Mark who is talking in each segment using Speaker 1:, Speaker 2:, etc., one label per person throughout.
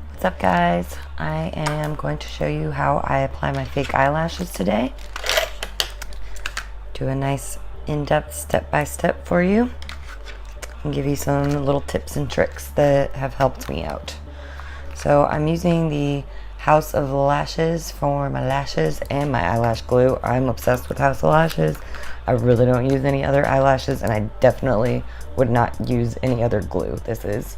Speaker 1: What's up, guys? I am going to show you how I apply my fake eyelashes today. Do a nice in-depth step-by-step for you and give you some little tips and tricks that have helped me out. So I'm using the House of Lashes for my lashes and my eyelash glue. I'm obsessed with House of Lashes. I really don't use any other eyelashes, and I definitely would not use any other glue. This is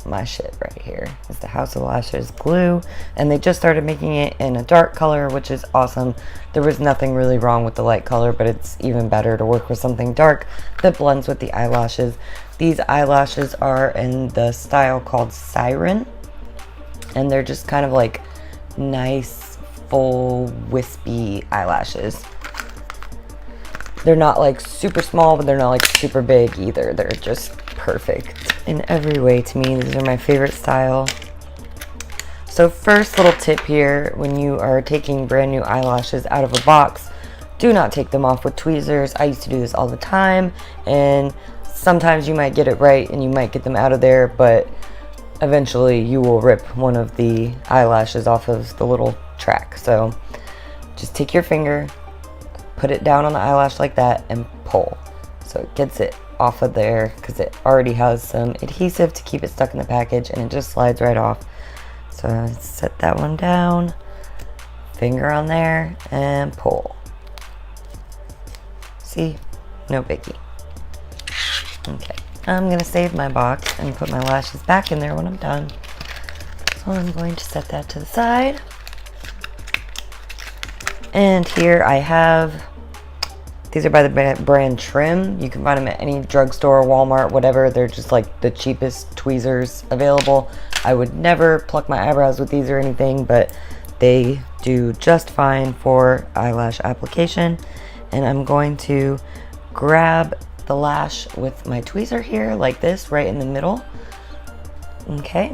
Speaker 1: my shit right here. It's the House of Lashes glue, and they just started making it in a dark color, which is awesome. There was nothing really wrong with the light color, but it's even better to work with something dark that blends with the eyelashes. These eyelashes are in the style called Siren, and they're just kind of like nice, full, wispy eyelashes. They're not like super small, but they're not like super big either. They're just perfect in every way to me. These are my favorite style. So first little tip here, when you are taking brand new eyelashes out of a box, do not take them off with tweezers. I used to do this all the time, and sometimes you might get it right and you might get them out of there, but eventually you will rip one of the eyelashes off of the little track. So just take your finger, put it down on the eyelash like that, and pull. So it gets it off of there because it already has some adhesive to keep it stuck in the package, and it just slides right off. So set that one down, finger on there, and pull. See? No biggie. Okay. I'm gonna save my box and put my lashes back in there when I'm done. So I'm going to set that to the side. And here I have, these are by the brand Trim. You can find them at any drugstore, Walmart, whatever. They're just like the cheapest tweezers available. I would never pluck my eyebrows with these or anything, but they do just fine for eyelash application. And I'm going to grab the lash with my tweezer here like this, right in the middle. Okay.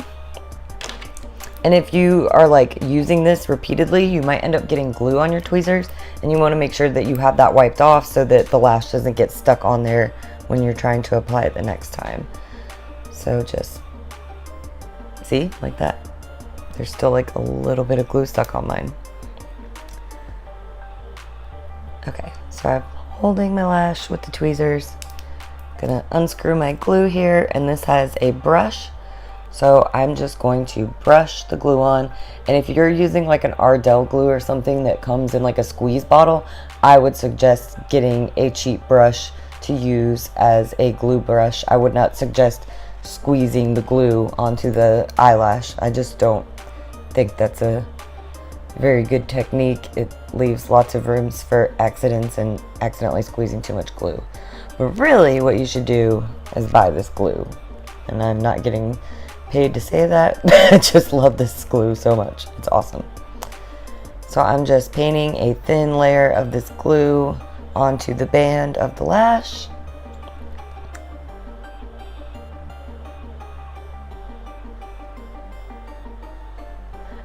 Speaker 1: And if you are like using this repeatedly, you might end up getting glue on your tweezers, and you want to make sure that you have that wiped off so that the lash doesn't get stuck on there when you're trying to apply it the next time. So just see, like that. There's still like a little bit of glue stuck on mine. Okay, so I'm holding my lash with the tweezers. Gonna unscrew my glue here, and this has a brush, so I'm just going to brush the glue on. And if you're using like an Ardell glue or something that comes in like a squeeze bottle, I would suggest getting a cheap brush to use as a glue brush. I would not suggest squeezing the glue onto the eyelash. I just don't think that's a very good technique. It leaves lots of rooms for accidents and accidentally squeezing too much glue. But really what you should do is buy this glue. And I'm not getting paid to say that. I just love this glue so much. It's awesome. So I'm just painting a thin layer of this glue onto the band of the lash.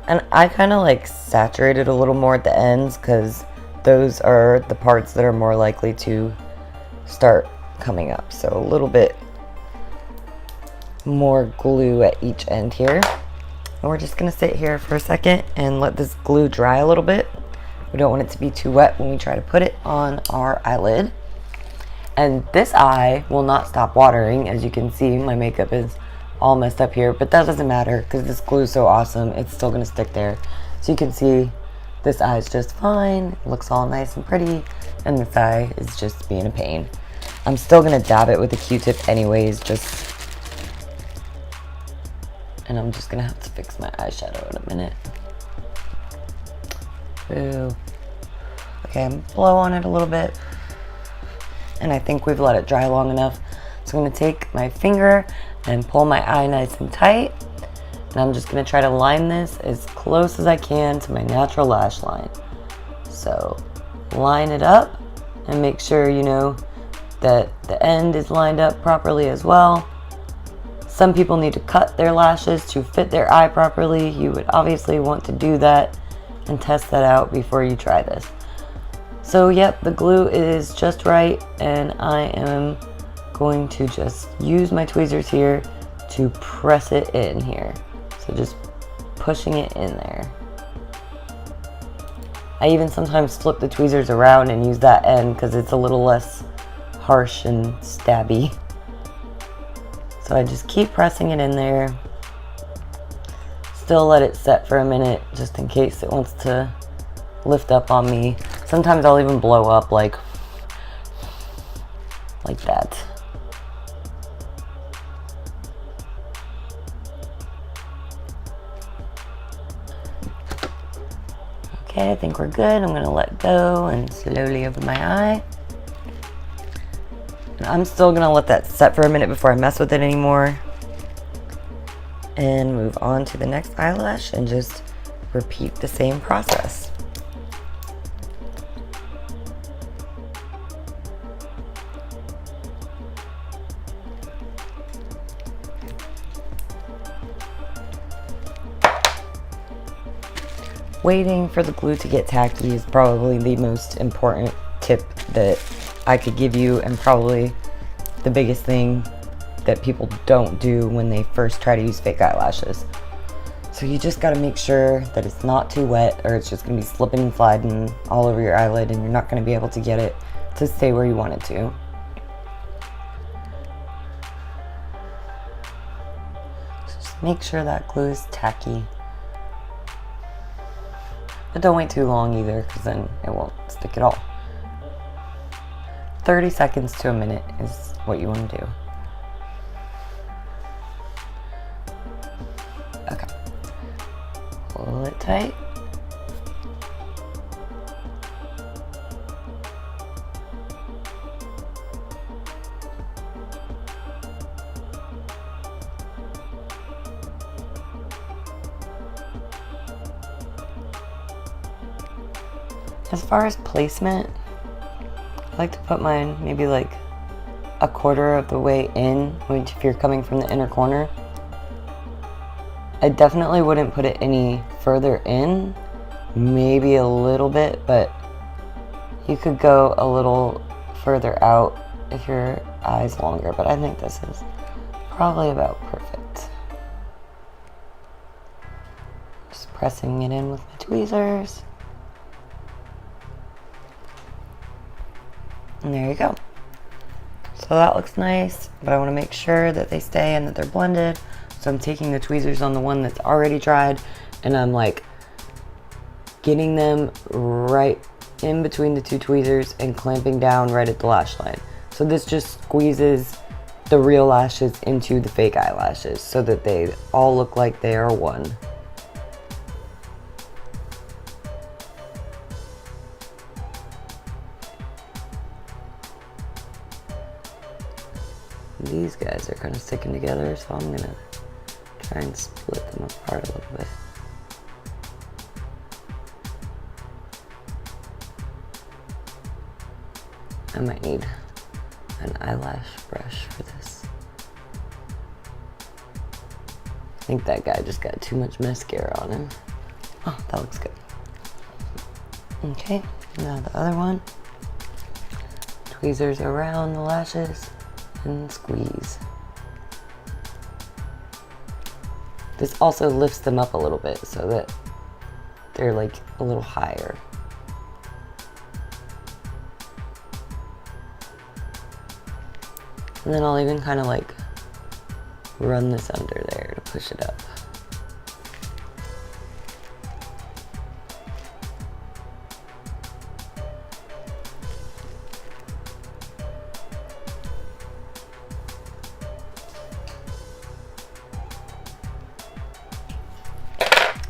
Speaker 1: And I kind of like saturate it a little more at the ends because those are the parts that are more likely to start coming up. So a little bit more glue at each end here. And we're just gonna sit here for a second and let this glue dry a little bit. We don't want it to be too wet when we try to put it on our eyelid. And this eye will not stop watering. As you can see, my makeup is all messed up here, but that doesn't matter because this glue is so awesome. It's still gonna stick there. So you can see this eye is just fine. It looks all nice and pretty, and this eye is just being a pain. I'm still gonna dab it with a Q-tip anyways, and I'm just gonna have to fix my eyeshadow in a minute. Boo. Okay, I'm blow on it a little bit, and I think we've let it dry long enough. So I'm gonna take my finger and pull my eye nice and tight, and I'm just gonna try to line this as close as I can to my natural lash line. So line it up and make sure you know that the end is lined up properly as well. Some people need to cut their lashes to fit their eye properly. You would obviously want to do that and test that out before you try this. So yep, the glue is just right, and I am going to just use my tweezers here to press it in here. So just pushing it in there. I even sometimes flip the tweezers around and use that end because it's a little less harsh and stabby. So I just keep pressing it in there. Still let it set for a minute just in case it wants to lift up on me. Sometimes I'll even blow up like that. Okay, I think we're good. I'm gonna let go and slowly open my eye. And I'm still gonna let that set for a minute before I mess with it anymore. And move on to the next eyelash and just repeat the same process. Waiting for the glue to get tacky is probably the most important tip that I could give you, and probably the biggest thing that people don't do when they first try to use fake eyelashes. So you just gotta make sure that it's not too wet, or it's just gonna be slipping and sliding all over your eyelid and you're not gonna be able to get it to stay where you want it to. So just make sure that glue is tacky. But don't wait too long either, because then it won't stick at all. 30 seconds to a minute is what you want to do. Okay. Pull it tight. As far as placement, I like to put mine maybe like a quarter of the way in, which if you're coming from the inner corner. I definitely wouldn't put it any further in, maybe a little bit, but you could go a little further out if your eye's longer, but I think this is probably about perfect. Just pressing it in with my tweezers. And there you go. So that looks nice, but I want to make sure that they stay and that they're blended. So I'm taking the tweezers on the one that's already dried, and I'm like getting them right in between the two tweezers and clamping down right at the lash line. So this just squeezes the real lashes into the fake eyelashes so that they all look like they are one. These guys are kind of sticking together, so I'm gonna try and split them apart a little bit. I might need an eyelash brush for this. I think that guy just got too much mascara on him. Oh, that looks good. Okay, now the other one. Tweezers around the lashes and squeeze. This also lifts them up a little bit so that they're like a little higher. And then I'll even kind of like run this under there to push it up.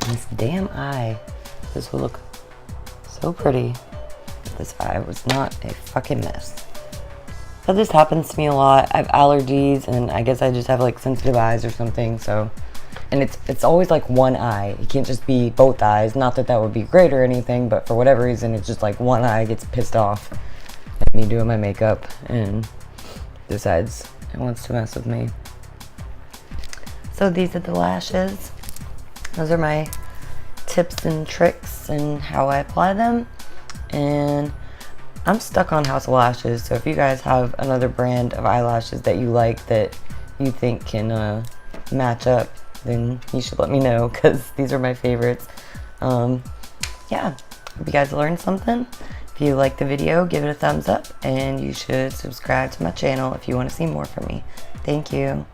Speaker 1: This damn eye. This will look so pretty. This eye was not a fucking mess. But this happens to me a lot. I have allergies, and I guess I just have like sensitive eyes or something. So, and it's always like one eye. It can't just be both eyes. Not that that would be great or anything, but for whatever reason, it's just like one eye gets pissed off at me doing my makeup and decides it wants to mess with me. So these are the lashes. Those are my tips and tricks and how I apply them. And I'm stuck on House of Lashes, so if you guys have another brand of eyelashes that you like that you think can match up, then you should let me know, because these are my favorites. Yeah, hope you guys learned something. If you like the video, give it a thumbs up, and you should subscribe to my channel if you want to see more from me. Thank you.